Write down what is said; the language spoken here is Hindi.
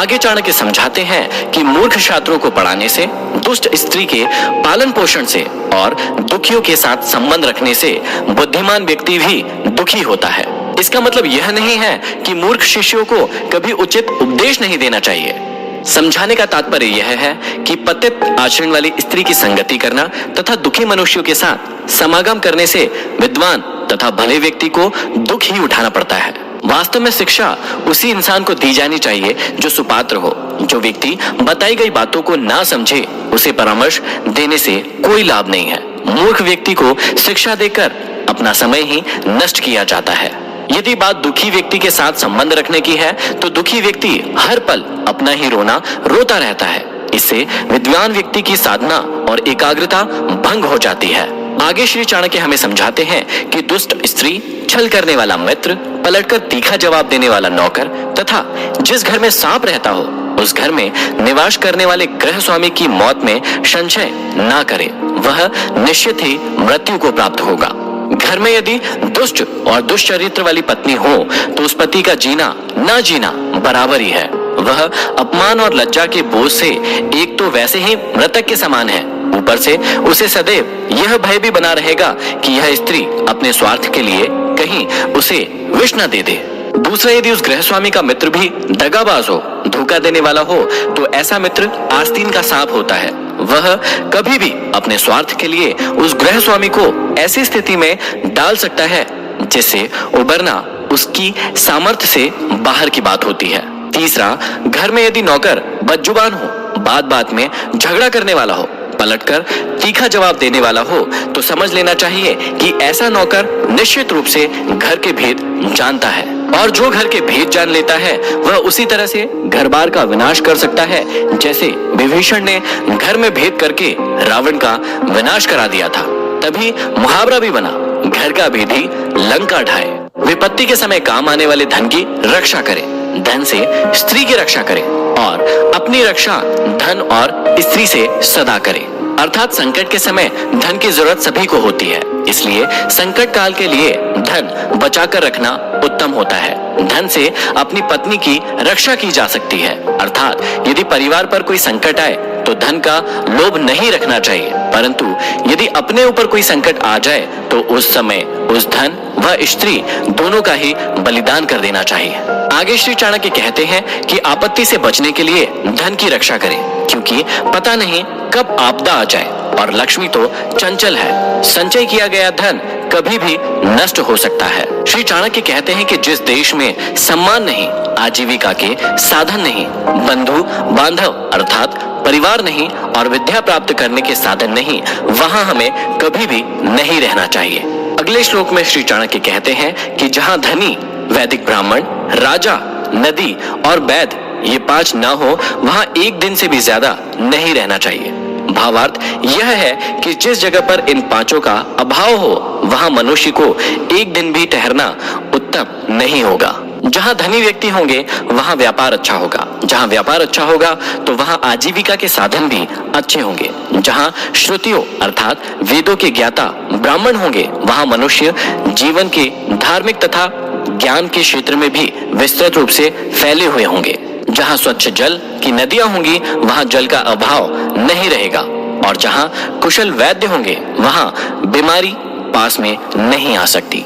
आगे चाणक्य समझाते हैं कि मूर्ख छात्रों को पढ़ाने से, दुष्ट स्त्री के पालन पोषण से और दुखियों के साथ संबंध रखने से बुद्धिमान व्यक्ति भी दुखी होता है। इसका मतलब यह नहीं है कि मूर्ख शिष्यों को कभी उचित उपदेश नहीं देना चाहिए। समझाने का तात्पर्य यह है कि पतित आचरण वाली स्त्री की संगति करना तथा दुखी मनुष्यों के साथ समागम करने से विद्वान तथा भले व्यक्ति को दुख ही उठाना पड़ता है। वास्तव में शिक्षा उसी इंसान को दी जानी चाहिए जो सुपात्र हो। जो व्यक्ति बताई गई बातों को ना समझे, उसे परामर्श देने से कोई लाभ नहीं है। मूर्ख व्यक्ति को शिक्षा देकर अपना समय ही नष्ट किया जाता है। यदि बात दुखी व्यक्ति के साथ संबंध रखने की है तो दुखी व्यक्ति हर पल अपना ही रोना रोता रहता है। इससे विद्वान व्यक्ति की साधना और एकाग्रता भंग हो जाती है। आगे श्री चाणक्य हमें समझाते हैं कि दुष्ट स्त्री, छल करने वाला मित्र, पलटकर तीखा जवाब देने वाला नौकर तथा जिस घर में सांप रहता हो उस घर में निवास करने वाले गृह स्वामी की मौत में संशय ना करे, वह निश्चित ही मृत्यु को प्राप्त होगा। घर में यदि दुष्ट और दुष्चरित्र वाली पत्नी हो तो उस पति का जीना ना जीना बराबर ही है। वह अपमान और लज्जा के बोझ से एक तो वैसे ही मृतक के समान है, ऊपर से उसे सदैव यह भय भी बना रहेगा कि यह स्त्री अपने स्वार्थ के लिए कहीं उसे विष न दे दे। दूसरा, यदि उस गृह स्वामी का मित्र भी दगाबाज हो, धोखा देने वाला हो, तो ऐसा मित्र आस्तीन का सांप होता है। वह कभी भी अपने स्वार्थ के लिए उस गृह स्वामी को ऐसी स्थिति में डाल सकता है जिससे उबरना उसकी सामर्थ्य से बाहर की बात होती है। तीसरा, घर में यदि नौकर बदजुबान हो, बात बात में झगड़ा करने वाला हो, पलटकर तीखा जवाब देने वाला हो, तो समझ लेना चाहिए कि ऐसा नौकर निश्चित रूप से घर के भेद जानता है, और जो घर के भेद जान लेता है वह उसी तरह से घर बार का विनाश कर सकता है जैसे विभीषण ने घर में भेद करके रावण का विनाश करा दिया था। तभी मुहावरा भी बना, घर का भेदी लंका ढाए। विपत्ति के समय काम आने वाले धन की रक्षा करें, धन से स्त्री की रक्षा करें और अपनी रक्षा धन और स्त्री से सदा करें। अर्थात संकट के समय धन की जरूरत सभी को होती है, इसलिए संकट काल के लिए धन बचाकर रखना उत्तम होता है। धन से अपनी पत्नी की रक्षा की जा सकती है। अर्थात यदि परिवार पर कोई संकट आए तो धन का लोभ नहीं रखना चाहिए, परंतु यदि अपने ऊपर कोई संकट आ जाए तो उस समय उस धन व स्त्री दोनों का ही बलिदान कर देना चाहिए। आगे श्री चाणक्य कहते हैं कि आपत्ति से बचने के लिए धन की रक्षा करें, क्योंकि पता नहीं कब आपदा आ जाए और लक्ष्मी तो चंचल है। संचय किया गया धन कभी भी नष्ट हो सकता है। श्री चाणक्य कहते हैं कि जिस देश में सम्मान नहीं, आजीविका के साधन नहीं, बंधु बांधव अर्थात परिवार नहीं और विद्या प्राप्त करने के साधन नहीं, वहां हमें कभी भी नहीं रहना चाहिए। अगले श्लोक में श्री चाणक्य कहते हैं कि जहां धनी, वैदिक ब्राह्मण, राजा, नदी और वैद ये पांच ना हो, वहां एक दिन से भी ज्यादा नहीं रहना चाहिए। भावार्थ यह है कि जिस जगह पर इन पांचों का अभाव हो वहां मनुष्य को एक दिन भी ठहरना उत्तम नहीं होगा। जहां धनी व्यक्ति होंगे वहां व्यापार अच्छा होगा, जहां व्यापार अच्छा होगा तो वहां आजीविका के साधन भी अच्छे होंगे। जहां श्रुतियों अर्थात वेदों के ज्ञाता ब्राह्मण होंगे वहां मनुष्य जीवन के धार्मिक तथा ज्ञान के क्षेत्र में भी विस्तृत रूप से फैले हुए होंगे। जहां स्वच्छ जल की नदियां होंगी वहां जल का अभाव नहीं रहेगा, और जहां कुशल वैद्य होंगे वहां बीमारी पास में नहीं आ सकती।